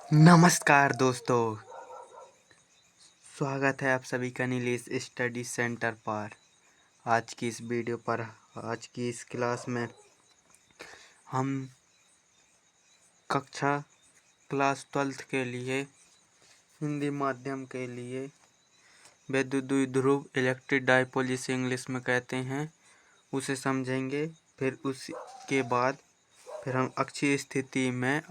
नमस्कार दोस्तों, स्वागत है आप सभी का नीलेश स्टडी सेंटर पर। आज की इस वीडियो पर आज की इस क्लास में हम कक्षा क्लास 12 के लिए हिंदी माध्यम के लिए विद्युत द्विध्रुव इलेक्ट्रिक डाइपोल जिसे इंग्लिश में कहते हैं उसे समझेंगे। फिर उसके बाद हम अक्षीय स्थिति में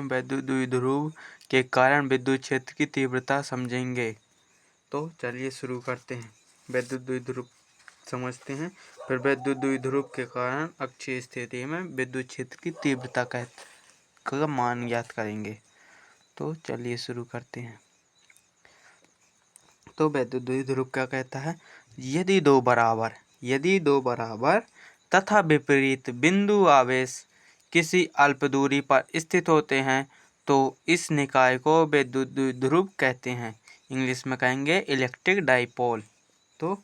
विद्युत द्विध्रुव के कारण विद्युत क्षेत्र की तीव्रता समझेंगे। तो चलिए शुरू करते हैं। विद्युत द्विध्रुव समझते हैं, फिर विद्युत द्विध्रुव के कारण अक्षीय स्थिति में विद्युत क्षेत्र की तीव्रता का मान ज्ञात करेंगे। तो चलिए शुरू करते हैं। तो विद्युत द्विध्रुव क्या कहता है, यदि दो बराबर तथा विपरीत बिंदु आवेश किसी अल्प दूरी पर स्थित होते हैं तो इस निकाय को विद्युत द्विध्रुव कहते हैं। इंग्लिश में कहेंगे इलेक्ट्रिक डाइपोल। तो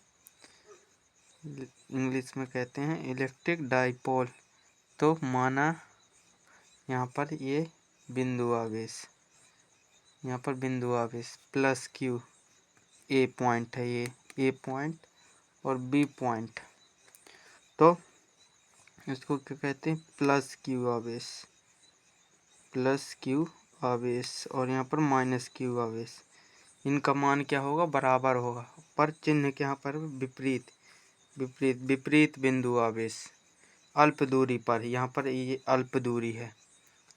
इंग्लिश में कहते हैं इलेक्ट्रिक डाइपोल। तो माना यहाँ पर ये बिंदु आवेश, यहाँ पर बिंदु आवेश प्लस क्यू, ए पॉइंट है, ये ए पॉइंट और बी पॉइंट। तो इसको क्या कहते हैं, प्लस क्यू आवेश और यहाँ पर माइनस क्यू आवेश। इनका मान क्या होगा, बराबर होगा, पर चिन्ह के यहाँ पर विपरीत बिंदु आवेश अल्प दूरी पर, यहाँ पर ये अल्प दूरी है,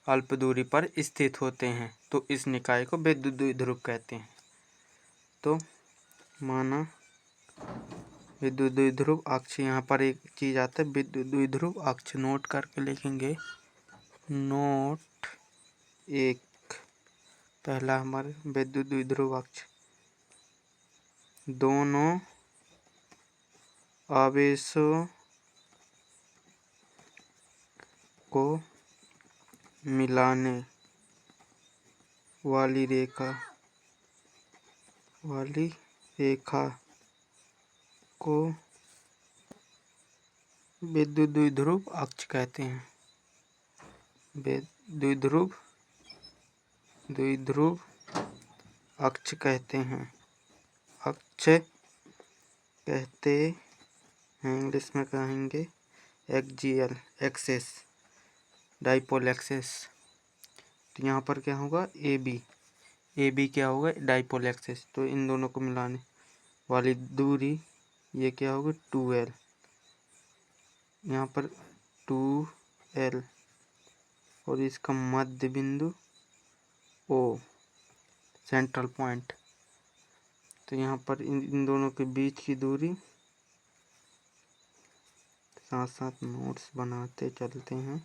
अल्प दूरी पर स्थित होते हैं तो इस निकाय को विद्युत द्विध्रुव कहते हैं। तो माना विद्युत द्विध्रुव अक्ष, यहाँ पर एक चीज आता है विद्युत द्विध्रुव अक्ष, नोट करके लिखेंगे। नोट एक, पहला हमारे विद्युत द्विध्रुव अक्ष दोनों आवेशों को मिलाने वाली रेखा को विद्युत द्विध्रुव अक्ष कहते हैं। द्विध्रुव अक्ष कहते हैं, इंग्लिश में कहेंगे एक्सियल एक्सेस, डाइपोल एक्सेस। तो यहाँ पर क्या होगा, ए बी क्या होगा, डाइपोल एक्सेस। तो इन दोनों को मिलाने वाली दूरी ये क्या होगी, 2L, यहाँ पर 2L और इसका मध्य बिंदु O, सेंट्रल पॉइंट। तो यहाँ पर इन दोनों के बीच की दूरी, साथ साथ नोट्स बनाते चलते हैं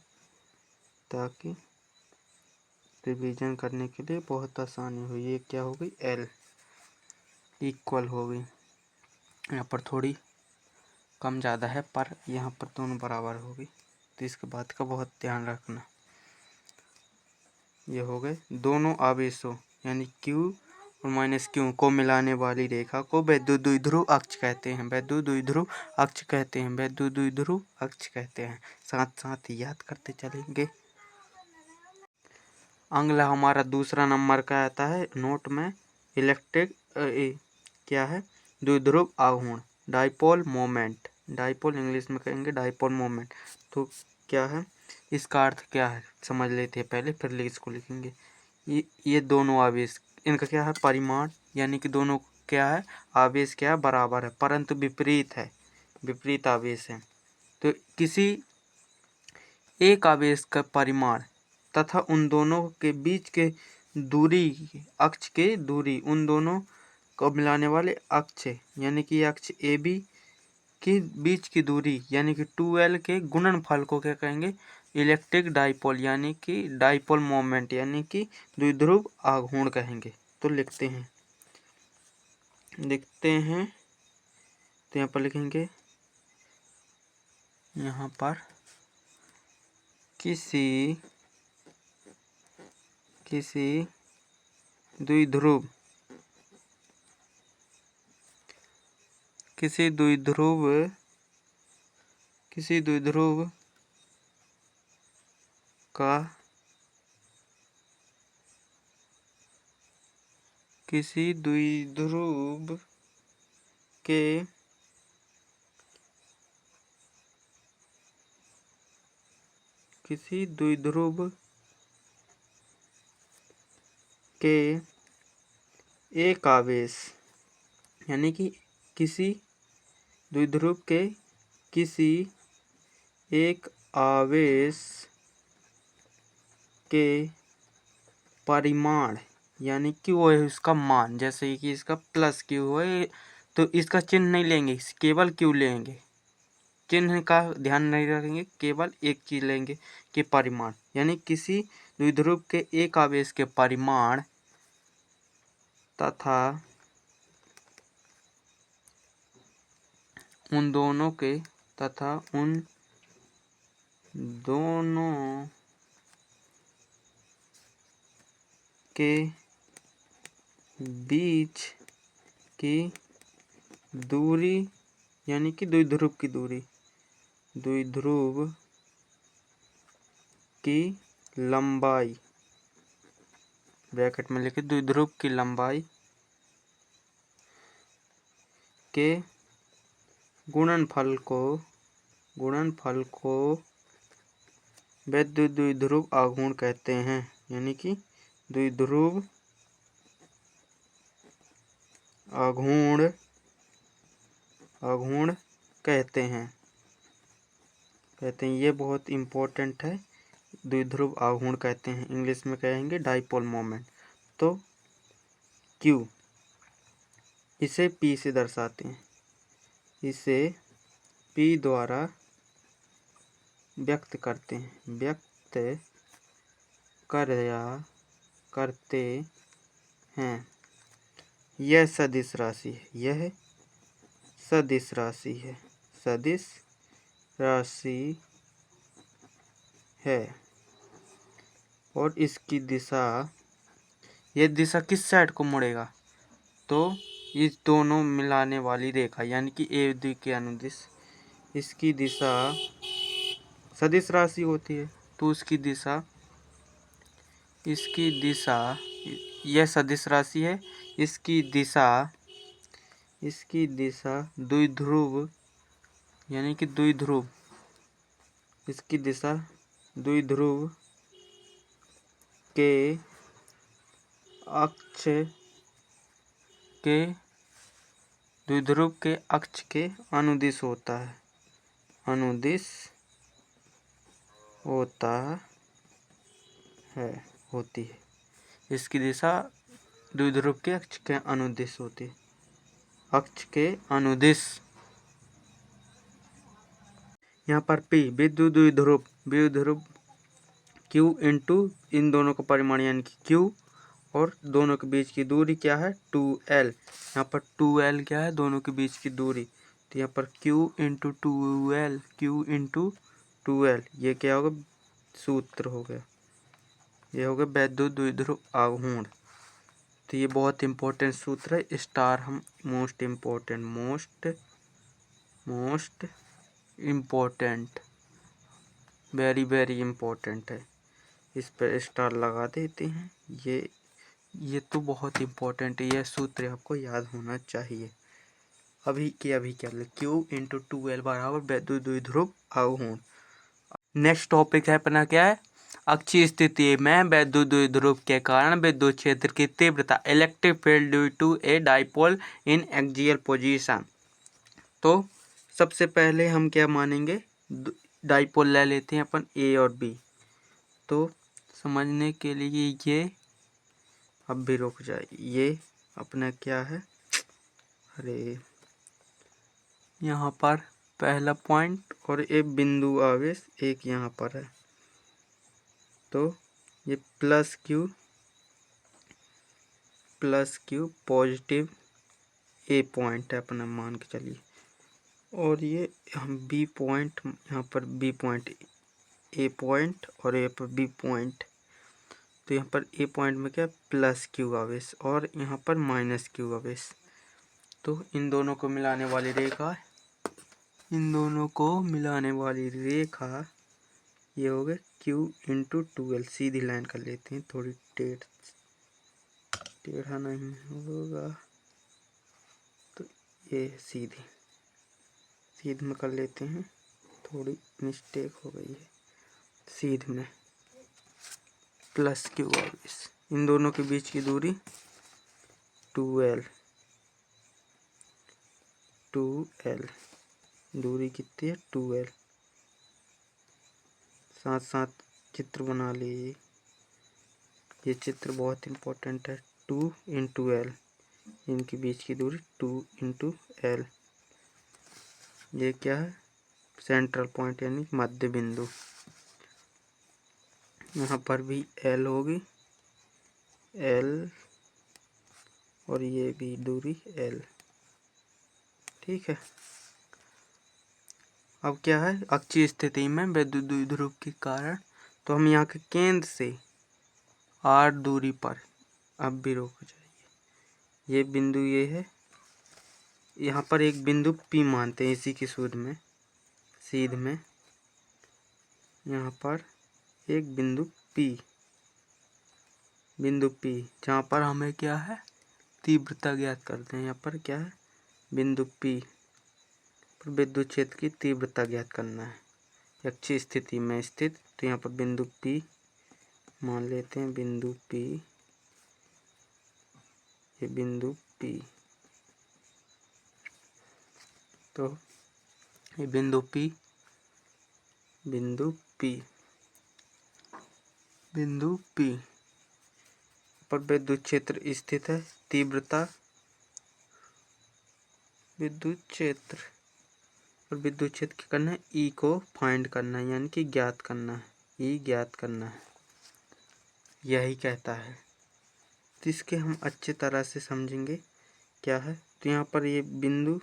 ताकि रिवीजन करने के लिए बहुत आसानी हो। ये क्या हो गई, L इक्वल हो गई। यहाँ पर थोड़ी कम ज़्यादा है पर यहाँ पर दोनों बराबर हो गई, तो इसके बात का बहुत ध्यान रखना। ये हो गए दोनों आवेशों यानी Q और माइनस Q को मिलाने वाली रेखा को विद्युत द्विध्रुव अक्ष कहते हैं, विद्युत द्विध्रुव अक्ष कहते हैं, विद्युत द्विध्रुव अक्ष कहते हैं। साथ साथ याद करते चलेंगे। अगला हमारा दूसरा नंबर का आता है नोट में, इलेक्ट्रिक क्या है, द्विध्रुव आघूर्ण, डाइपोल मोमेंट। डाइपोल इंग्लिश में कहेंगे डाइपोल मोमेंट। तो क्या है, इसका अर्थ क्या है समझ लेते हैं पहले, फिर इसको लिखेंगे। ये दोनों आवेश, इनका क्या है, परिमाण, यानी कि दोनों क्या है, आवेश क्या है, बराबर है परंतु विपरीत है, विपरीत आवेश है। तो किसी एक आवेश का परिमाण तथा उन दोनों के बीच के दूरी, अक्ष के दूरी, उन दोनों को मिलाने वाले अक्ष यानी कि अक्ष ए बी के बीच की दूरी यानी कि 2L के गुणनफल को क्या कहेंगे, इलेक्ट्रिक डाइपोल यानी कि डाइपोल मोमेंट यानी कि द्विध्रुव आघूर्ण कहेंगे। तो लिखते हैं तो यहाँ पर लिखेंगे, यहाँ पर किसी द्विध्रुव का किसी द्विध्रुव के एक आवेश, यानी कि किसी द्विध्रुव के किसी एक आवेश के परिमाण, यानी कि वो है उसका मान। जैसे कि इसका प्लस क्यू है तो इसका चिन्ह नहीं लेंगे, केवल क्यू लेंगे, चिन्ह का ध्यान नहीं रखेंगे, केवल एक चीज लेंगे कि परिमाण, यानी किसी द्विध्रुव के एक आवेश के परिमाण तथा उन दोनों के बीच की दूरी, यानी कि द्विध्रुव की दूरी, द्विध्रुव की लंबाई, ब्रैकेट में लिखे द्विध्रुव की लंबाई के गुणनफल को वैद्युत द्विध्रुव आघूर्ण कहते हैं, यानी कि द्विध्रुव आघूर्ण कहते हैं। ये बहुत इम्पोर्टेंट है, द्विध्रुव आघूर्ण कहते हैं, इंग्लिश में कहेंगे डाइपोल मोमेंट। तो Q इसे P से दर्शाते हैं, इसे P द्वारा व्यक्त करते हैं। यह सदिश राशि है और इसकी दिशा, ये दिशा किस साइड को मुड़ेगा, तो इस दोनों मिलाने वाली रेखा, यानी कि ए बी के अनुदिश, इसकी दिशा सदिश राशि होती है, तो इसकी दिशा यह सदिश राशि है, इसकी दिशा द्विध्रुव, यानी कि इसकी दिशा द्विध्रुव के अक्ष के अनुदिश होती है। इसकी दिशा द्विध्रुव के अक्ष के अनुदिश होती है, यहाँ पर P विद्युत द्विध्रुव Q इंटू इन दोनों का परिमाण, यानी कि Q, और दोनों के बीच की दूरी क्या है 2L। यहाँ पर 2L क्या है, दोनों के बीच की दूरी, तो यहाँ पर Q इंटू 2L, ये क्या होगा, सूत्र हो गया, ये हो गया वैद्युत द्विध्रुव आघूर्ण। तो ये बहुत इम्पोर्टेंट सूत्र है, स्टार हम most important very very important है, इस पर स्टार लगा देते हैं। ये तो बहुत इम्पोर्टेंट है, यह सूत्र आपको याद होना चाहिए। अभी क्या Q इंटू 2L बराबर वैद्युत द्विध्रुव आघूर्ण। नेक्स्ट टॉपिक है अपना क्या है, अक्षीय स्थिति में वैद्युत द्विध्रुव के कारण विद्युत क्षेत्र की तीव्रता, electric field due to a dipole in axial position. तो सबसे पहले हम क्या मानेंगे, डाइपोल ले लेते हैं अपन A और B। तो समझने के लिए ये अब भी रुक जाए, ये अपना क्या है, अरे यहाँ पर पहला पॉइंट और एक बिंदु आवेश एक यहाँ पर है, तो ये plus Q positive A point है अपना, मान के चलिए, और ये हम B पॉइंट, यहाँ पर B पॉइंट A पॉइंट और यहाँ पर B पॉइंट, तो यहाँ पर A पॉइंट में क्या प्लस क्यू आवेश और यहाँ पर माइनस क्यू आवेश। तो इन दोनों को मिलाने वाली रेखा ये हो गए Q इंटू 2L, सीधी लाइन कर लेते हैं, थोड़ी टेढ़ टेढ़ा नहीं होगा तो ये सीधी सीध में कर लेते हैं, थोड़ी मिस्टेक हो गई है। सीध में प्लस क्यू ऑलवेज, इन दोनों के बीच की दूरी 2l, 2l दूरी कितनी है 2l। साथ साथ चित्र बना लिए, ये चित्र बहुत इम्पोर्टेंट है। 2 इंटू एल, इनके बीच की दूरी 2 इंटू एल। ये क्या है सेंट्रल पॉइंट यानी मध्य बिंदु। यहाँ पर भी एल होगी, एल, और ये भी दूरी एल। ठीक है। अब क्या है अक्षीय स्थिति में विद्युत द्विध्रुव के कारण, तो हम यहाँ के केंद्र से r दूरी पर अब भी रोक जाइए। ये बिंदु ये है, यहाँ पर एक बिंदु P मानते हैं इसी की सीध में यहाँ पर एक बिंदु P, जहाँ पर हमें क्या है तीव्रता ज्ञात करते हैं। यहाँ पर क्या है बिंदु P पर विद्युत क्षेत्र की तीव्रता ज्ञात करना है अक्षीय स्थिति में स्थित। तो यहाँ पर बिंदु P मान लेते हैं, बिंदु P, ये बिंदु P। तो ये बिंदु P पर विद्युत क्षेत्र स्थित है। तीव्रता विद्युत क्षेत्र और विद्युत क्षेत्र क्या करना है E को फाइंड करना है, यानी कि ज्ञात करना है, E ज्ञात करना है, यही कहता है। तो इसके हम अच्छे तरह से समझेंगे क्या है। तो यहाँ पर ये बिंदु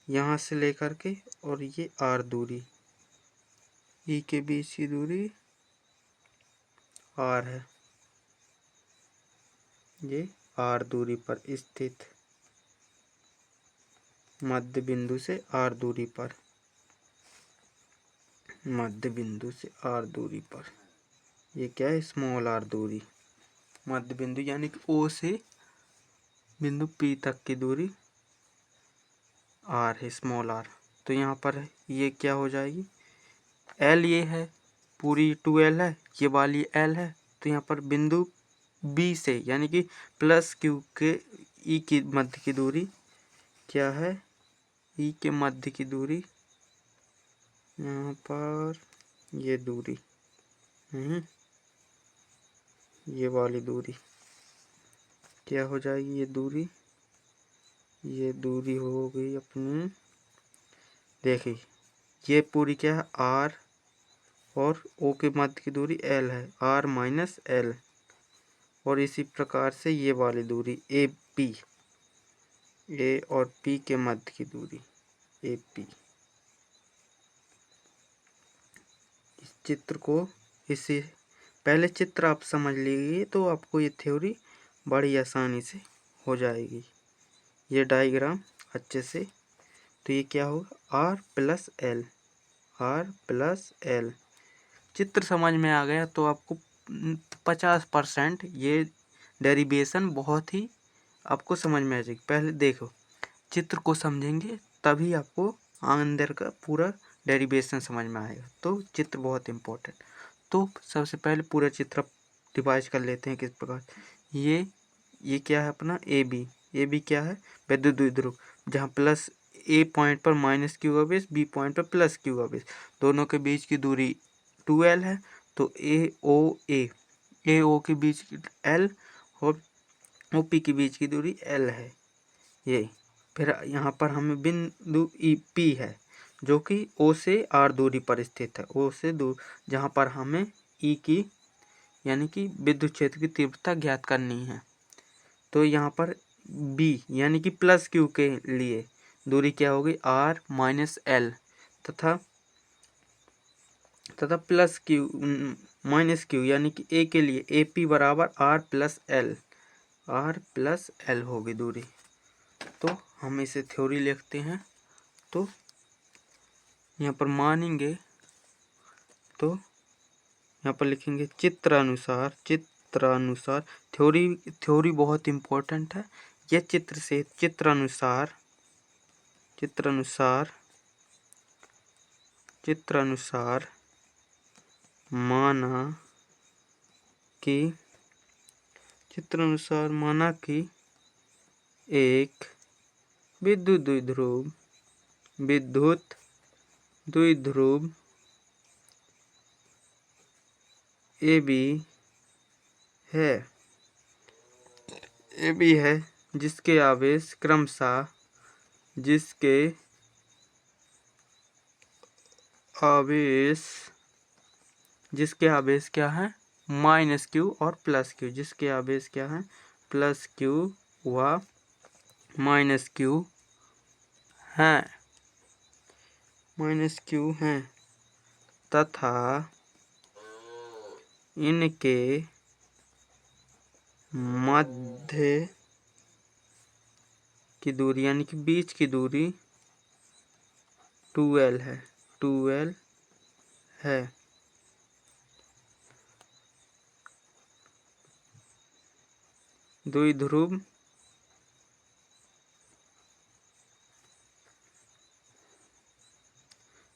यहाँ से लेकर के और ये R दूरी, E के बीच की दूरी R है, ये R दूरी पर स्थित मध्य बिंदु से R दूरी पर, ये क्या है स्मॉल r दूरी, मध्य बिंदु यानी कि O से बिंदु P तक की दूरी R है, स्मॉल r। तो यहाँ पर ये क्या हो जाएगी L, ये है पूरी 2l है, ये वाली L है। तो यहाँ पर बिंदु B से यानी कि प्लस Q के E की मध्य की दूरी क्या है, E के मध्य की दूरी यहाँ पर ये दूरी नहीं, ये वाली दूरी क्या हो जाएगी, ये दूरी हो गई अपनी। देखिए ये पूरी क्या है R और O के मध्य की दूरी L है, R माइनस L। और इसी प्रकार से ये वाली दूरी AP, A और P के मध्य की दूरी AP। इस चित्र को, इसे पहले चित्र आप समझ लीजिए तो आपको ये थ्योरी बड़ी आसानी से हो जाएगी। ये डायग्राम अच्छे से, तो ये क्या होगा R प्लस L। चित्र समझ में आ गया तो आपको 50% ये डेरिवेशन बहुत ही आपको समझ में आ जाएगी। पहले देखो चित्र को समझेंगे तभी आपको अंदर का पूरा डेरिवेशन समझ में आएगा। तो चित्र बहुत इम्पोर्टेंट। तो सबसे पहले पूरा चित्र डिवाइड कर लेते हैं किस प्रकार। ये क्या है अपना AB क्या है विद्युत द्विध्रुव, जहाँ प्लस A पॉइंट पर माइनस Q का बेस, B पॉइंट पर प्लस Q का बेस, दोनों के बीच की दूरी 2l है। तो AO के बीच की L और OP के बीच की दूरी L है ये। फिर यहाँ पर हमें बिंदु P है जो कि O से R दूरी पर स्थित है, O से दूर, जहाँ पर हमें E की यानी कि विद्युत क्षेत्र की तीव्रता ज्ञात करनी है। तो यहाँ पर B यानी कि प्लस Q के लिए दूरी क्या होगी R माइनस L, तथा प्लस Q माइनस Q यानी कि A के लिए AP बराबर R प्लस L होगी दूरी। तो हम इसे थ्योरी लिखते हैं। तो यहाँ पर मानेंगे तो यहाँ पर लिखेंगे चित्रानुसार चित्रानुसार, थ्योरी बहुत इम्पोर्टेंट है। यह चित्रानुसार माना कि एक विद्युत द्विध्रुव AB है जिसके आवेश क्रमशः क्या है, -q और +q, जिसके आवेश क्या है, +q व -q हैं तथा इनके मध्य की दूरी यानी कि बीच की दूरी 2L है।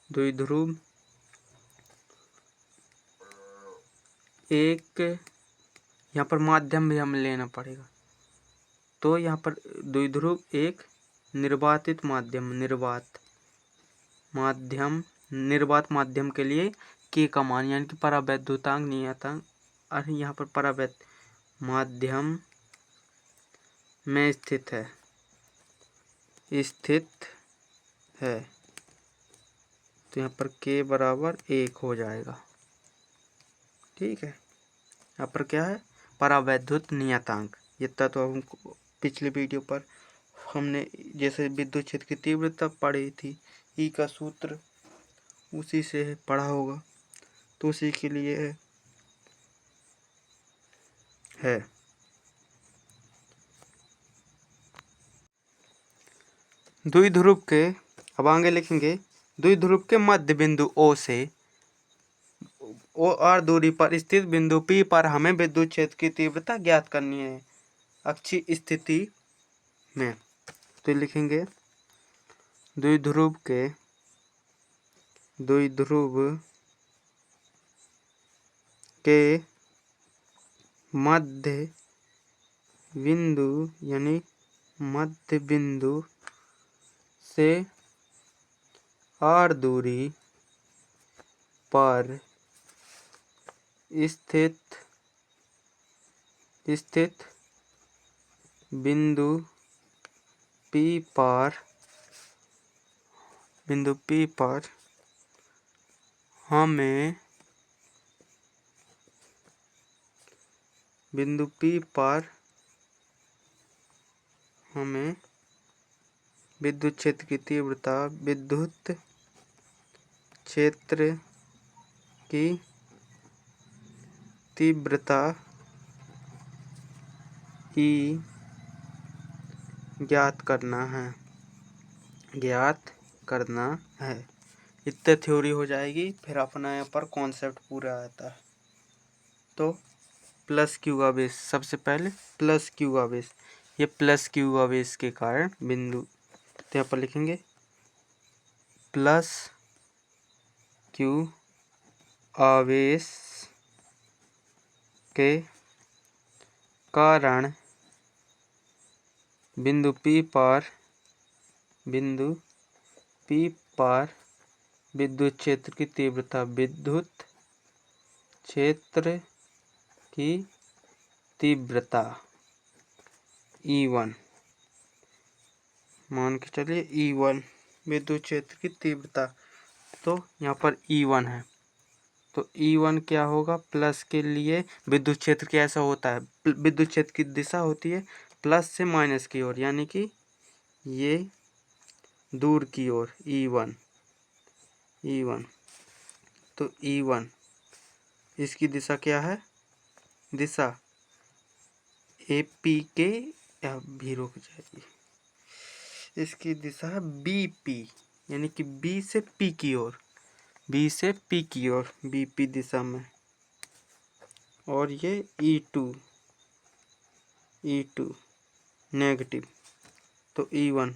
द्विध्रुव एक, यहाँ पर माध्यम भी हमें लेना पड़ेगा, तो यहाँ पर द्विध्रुव एक निर्वात माध्यम के लिए k का मान यानी कि परावैद्युतांक नियतांक, और यहाँ पर परावैद्युत माध्यम में स्थित है, तो यहाँ पर k बराबर 1 हो जाएगा। ठीक है, यहाँ पर क्या है, परावैद्युत नियतांक। इतना तो हमको पिछले वीडियो पर हमने जैसे विद्युत क्षेत्र की तीव्रता पढ़ी थी, ई का सूत्र उसी से पढ़ा होगा, तो उसी के लिए है। द्विध्रुव के, अब आगे लिखेंगे, द्विध्रुव के मध्य बिंदु O से और दूरी पर स्थित बिंदु P पर हमें विद्युत क्षेत्र की तीव्रता ज्ञात करनी है अक्षीय स्थिति में। तो लिखेंगे द्विध्रुव के मध्य बिंदु यानी मध्य बिंदु से r दूरी पर स्थित बिंदु P पर हमें विद्युत क्षेत्र की तीव्रता E ज्ञात करना है। इतने थ्योरी हो जाएगी, फिर अपना यहाँ पर कॉन्सेप्ट पूरा आता है। तो +q आवेश, सबसे पहले +q आवेश, ये +q आवेश के कारण बिंदु, तो यहाँ पर लिखेंगे +q आवेश के कारण बिंदु P पर विद्युत क्षेत्र की तीव्रता E1 मान के चलिए, E1 विद्युत क्षेत्र की तीव्रता, तो यहाँ पर E1 है, तो E1 क्या होगा, प्लस के लिए विद्युत क्षेत्र कैसा होता है, विद्युत क्षेत्र की दिशा होती है प्लस से माइनस की ओर, यानी कि ये दूर की ओर E1, तो E1 इसकी दिशा क्या है, दिशा AP के, या भी रुक जाएगी, इसकी दिशा है BP, यानी कि B से P की ओर, BP दिशा में, और ये E2 नेगेटिव, तो E1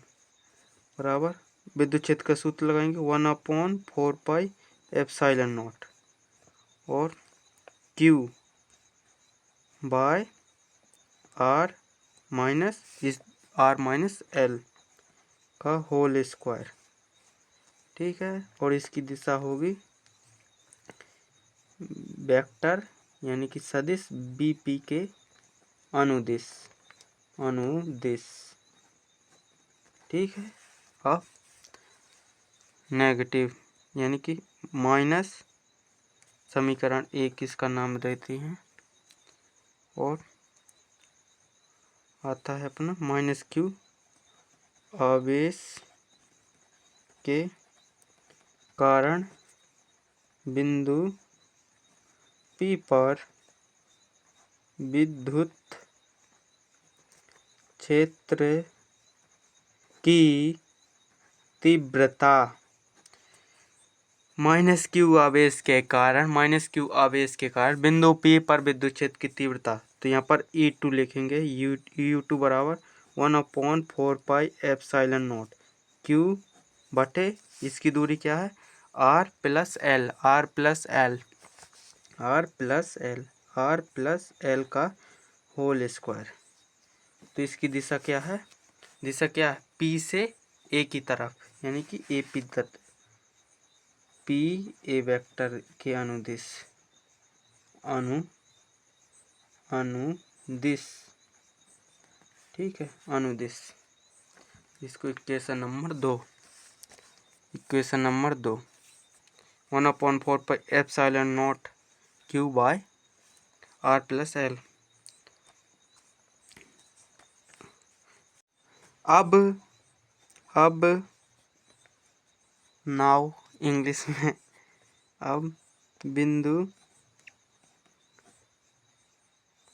बराबर विद्युत क्षेत्र का सूत्र लगाएंगे 1/4πε0 और Q by R minus L का होल स्क्वायर। ठीक है, और इसकी दिशा होगी वेक्टर यानी कि सदिश BP के अनुदिश। ठीक है, अब नेगेटिव यानी कि माइनस, समीकरण 1 इसका नाम देती हैं, और आता है अपना -Q आवेश के कारण बिंदु P पर विद्युत क्षेत्र की तीव्रता -Q आवेश के कारण बिंदु P पर विद्युत क्षेत्र की तीव्रता। तो यहाँ पर E2 लिखेंगे, U2 बराबर 1/4πε0 Q बटे इसकी दूरी क्या है R प्लस L का होल स्क्वायर। तो इसकी दिशा क्या है, P से A की तरफ, यानी कि AP तत्व P A वेक्टर के अनुदिश ठीक है, अनुदिश। इसको equation number 2 1/4πε0 Q by R plus L। अब नाउ इंग्लिश में, अब बिंदु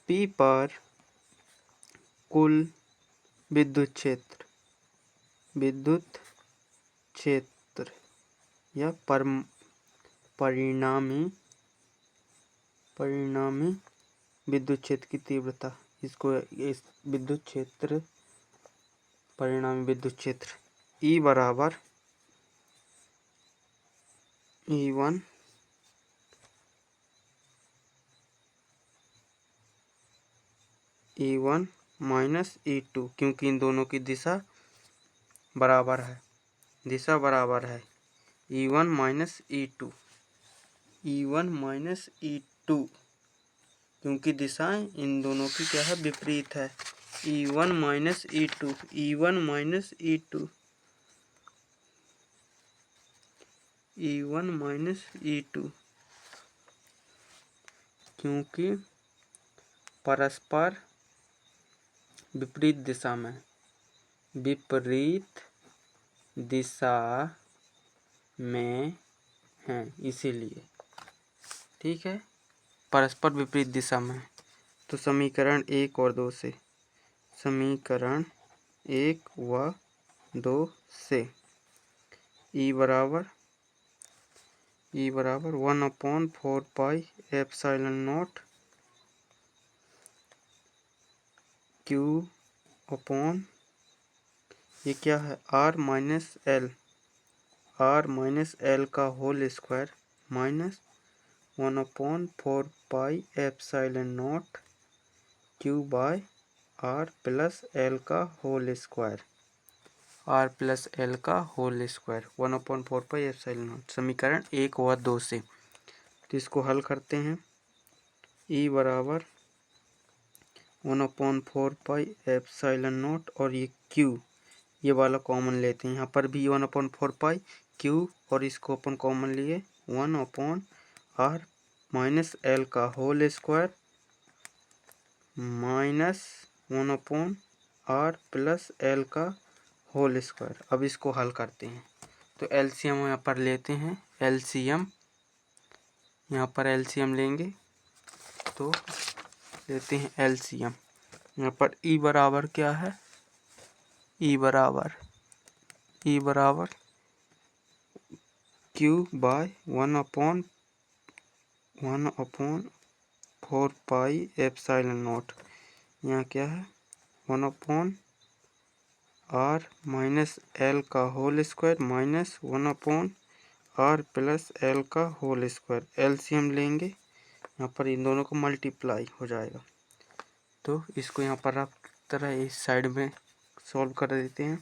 P पर कुल विद्युत क्षेत्र या परिणामी विद्युत क्षेत्र की तीव्रता, इसको इस विद्युत क्षेत्र परिणामी विद्युत क्षेत्र E बराबर E1 माइनस E2, क्योंकि इन दोनों की दिशा बराबर है, E1 माइनस E2 क्योंकि दिशाएं इन दोनों की क्या है, विपरीत है। E1 माइनस E2 क्योंकि परस्पर विपरीत दिशा में हैं, इसीलिए। ठीक है, परस्पर विपरीत दिशा में। तो समीकरण 1 और 2 से E बराबर 1/4πε0 Q अपॉन ये क्या है R माइनस L का whole square minus 1/4πε0 Q by R plus L का होल स्क्वायर 1/4πε0 समीकरण 1 व 2 से। तो इसको हल करते हैं। E बराबर 1/4πε0 और ये Q, ये वाला कॉमन लेते हैं, यहाँ पर भी 1/4π Q और इसको अपन कॉमन लिए 1/R माइनस L का whole square minus 1/R plus L का होल स्क्वायर। अब इसको हल करते हैं, तो एलसीएम यहाँ पर लेते हैं, यहाँ पर एलसीएम लेंगे, तो लेते हैं एलसीएम। यहाँ पर E बराबर क्या है, E बराबर Q by 1/4 4 pi epsilon nought, यहाँ क्या है 1/r माइनस एल का whole square minus 1/r plus L का होल स्क्वायर। एलसीएम लेंगे, यहाँ पर इन दोनों को मल्टीप्लाई हो जाएगा। तो इसको यहाँ पर आप तरह इस साइड में सॉल्व कर देते हैं।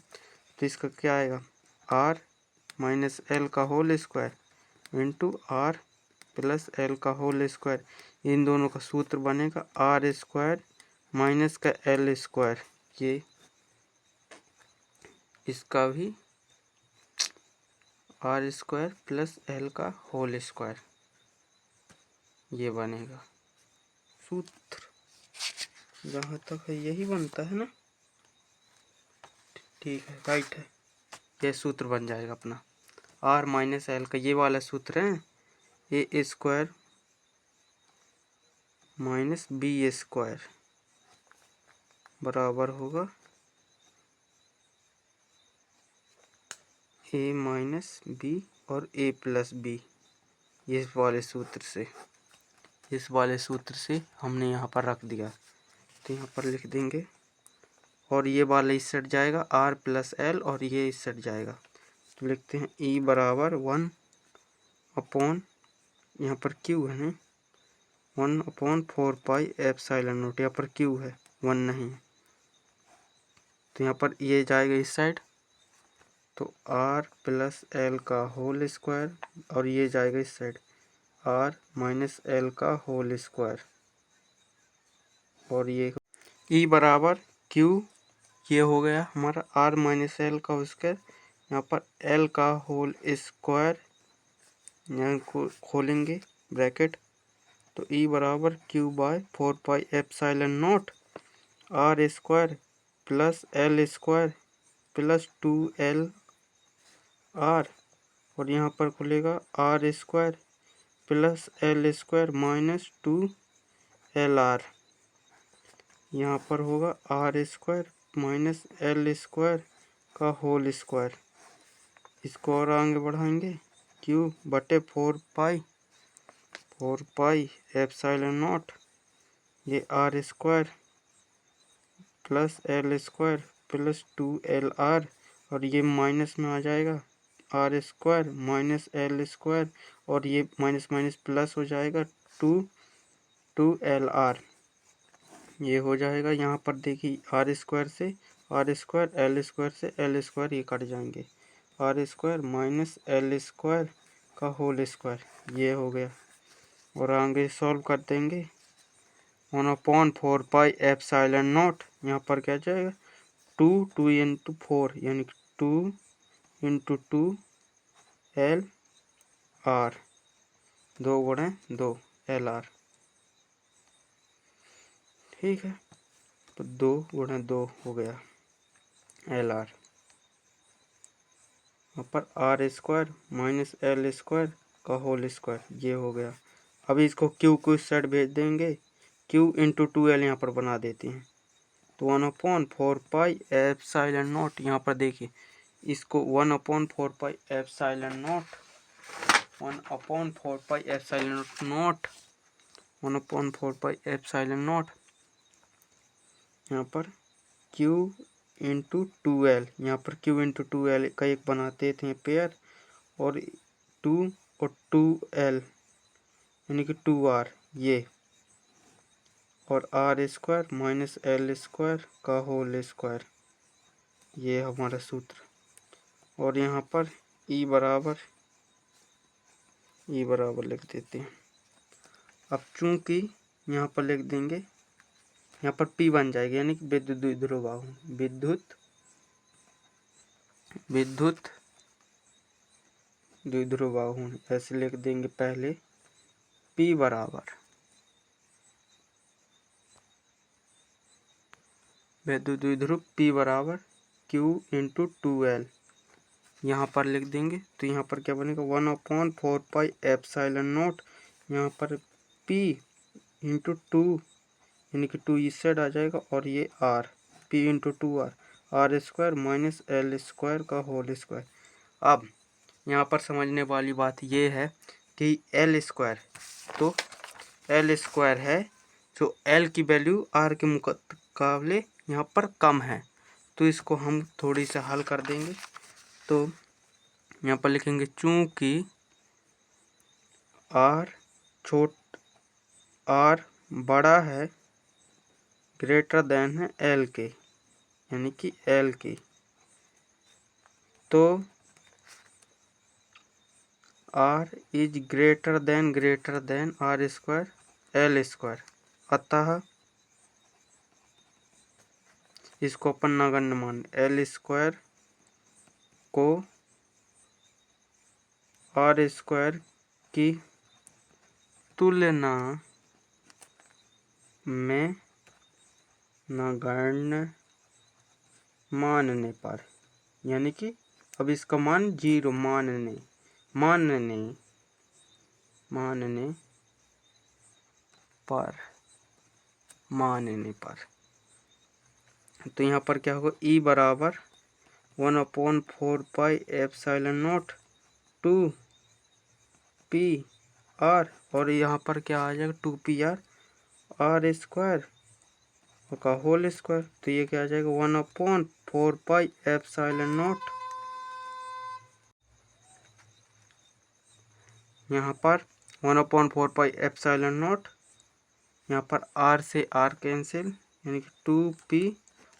तो इसका क्या आएगा r माइनस एल का whole square into r plus L का होल स्क्वायर। इन दोनों का सूत्र बनेगा r स्क्वायर माइनस का एल स्क्वायर, ये इसका भी r स्क्वायर प्लस एल का होल स्क्वायर, ये बनेगा सूत्र। जहाँ तक है यही बनता है ना, ठीक है, राइट है, ये सूत्र बन जाएगा अपना। r माइनस एल का ये वाला सूत्र है, ए स्क्वायर माइनस बी स्क्वायर बराबर होगा ए माइनस बी और ए प्लस बी। इस वाले सूत्र से हमने यहाँ पर रख दिया, तो यहाँ पर लिख देंगे। और ये वाला इस साइड जाएगा r प्लस एल और ये इस साइड जाएगा, तो लिखते हैं e बराबर 1/, यहाँ पर q है 1/4 पाई एप्सिलॉन नॉट, यहाँ पर q है 1 नहीं, तो यहाँ पर ये जाएगा इस साइड, तो r प्लस एल का होल स्क्वायर और ये जाएगा इस साइड r माइनस एल का होल स्क्वायर। और ये e बराबर q, ये हो गया हमारा r माइनस एल का स्क्वायर, यहाँ पर l का होल स्क्वायर, यहाँ को खोलेंगे ब्रैकेट, तो e बराबर q by 4 pi epsilon nought r square plus L square plus 2l r, और यहाँ पर खुलेगा r square plus L square minus 2l r, यहाँ पर होगा r square minus L square का होल स्क्वायर। इसको और आगे बढ़ाएंगे, q बटे 4 पाई एप्सिलॉन नॉट, ये r square plus L square plus 2l r, और ये माइनस में आ जाएगा r square minus L square, और ये माइनस माइनस प्लस हो जाएगा 2l r, ये हो जाएगा। यहाँ पर देखिए r स्क्वायर से r स्क्वायर, एल स्क्वायर से एल स्क्वायर ये कट जाएंगे, r square minus L square का होल स्क्वायर, ये हो गया। और आगे सॉल्व कर देंगे 1/4 पाई एप्सिलॉन नॉट, यहाँ पर क्या जाएगा 2 इंटू 4 यानी 2 इंटू 2l r, 2 गुणे 2 l r, ठीक है, तो 2 गुणे 2 हो गया एल आर, यहाँ पर r square minus L square का होल स्क्वायर, ये हो गया। अभी इसको q को इस साइड भेज देंगे, q इंटू 2l यहाँ पर बना देते हैं, तो 1/4 पाई एप्सिलॉन नॉट, यहाँ पर देखिए इसको 1/4 पाई epsilon not 1/4 pi epsilon not 1/4 pi epsilon nought, यहाँ पर q इंटू 2l, यहाँ पर q इंटू 2l का एक बनाते थे पेयर, और 2 और 2l यानी कि 2r, ये और r square minus L square का होल स्क्वायर, ये हमारा सूत्र। और यहाँ पर e बराबर लिख देते हैं। अब चूंकि यहाँ पर लिख देंगे, यहाँ पर p बन जाएगी यानी कि विद्युत द्विध्रुव आघूर्ण, विद्युत द्विध्रुव आघूर्ण, ऐसे लिख देंगे पहले p बराबर विद्युत द्विध्रुव p बराबर q इंटू 2l, यहाँ पर लिख देंगे, तो यहाँ पर क्या बनेगा 1/4 पाई एप्सिलॉन नॉट, यहाँ पर p इंटू 2 यानी कि 2 इस साइड आ जाएगा, और ये r, p into 2r, r square minus L square का होल स्क्वायर। अब यहाँ पर समझने वाली बात ये है कि एल स्क्वायर, तो एल स्क्वायर है जो एल की वैल्यू आर के मुकाबले यहाँ पर कम है। तो इसको हम थोड़ी सा हल कर देंगे। तो यहाँ पर लिखेंगे चूंकि आर बड़ा है, ग्रेटर देन है एल के, यानी कि एल की, तो R is greater than R square L square. अतः इसको अपन नगण्य मान, एल स्क्वायर को आर स्क्वायर की तुलना में नगण्य मानने पर, यानी कि अब इसका मान 0 मानने पर तो यहाँ पर क्या होगा, ई बराबर 1/4πε0 2πr, और यहाँ पर क्या आ जाएगा 2πr आर स्क्वायर का होल स्क्वायर। तो ये क्या आ जाएगा 1/4πε0, यहाँ पर 1/4πε0, यहाँ पर r से r कैंसिल, यानी कि 2p,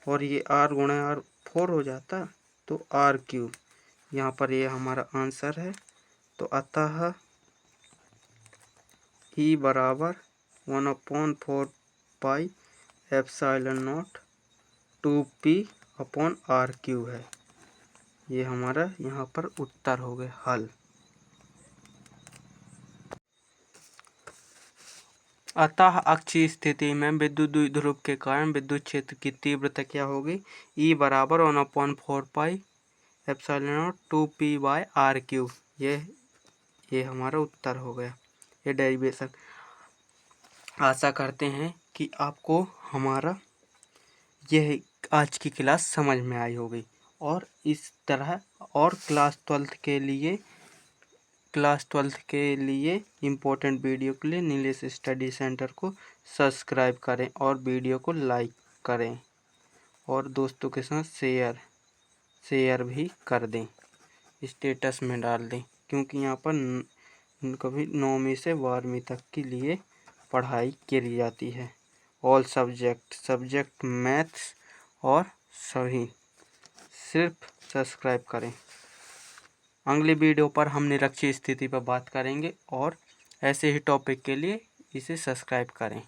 और ये r गुणा r 4 हो जाता, तो r3। यहाँ पर ये हमारा आंसर है। तो अतः ई बराबर 1/4πε0 2p/r³ है। ये हमारा यहाँ पर उत्तर हो गया हल। अतः अक्षीय स्थिति में विद्युत द्विध्रुव के कारण विद्युत क्षेत्र की तीव्रता क्या होगी, ई बराबर 1/4πε0 2p/r³। ये हमारा उत्तर हो गया, ये डेरिवेशन। आशा करते हैं कि आपको हमारा यह आज की क्लास समझ में आई होगी, और इस तरह और क्लास 12th के लिए इम्पोर्टेंट वीडियो के लिए नीलेश स्टडी सेंटर को सब्सक्राइब करें और वीडियो को लाइक करें और दोस्तों के साथ शेयर भी कर दें, स्टेटस में डाल दें, क्योंकि यहाँ पर कभी 9वीं से 12वीं तक के लिए पढ़ाई करी जाती है। ऑल सब्जेक्ट मैथ्स और सभी, सिर्फ सब्सक्राइब करें। अगली वीडियो पर हम निरक्षीय स्थिति पर बात करेंगे, और ऐसे ही टॉपिक के लिए इसे सब्सक्राइब करें।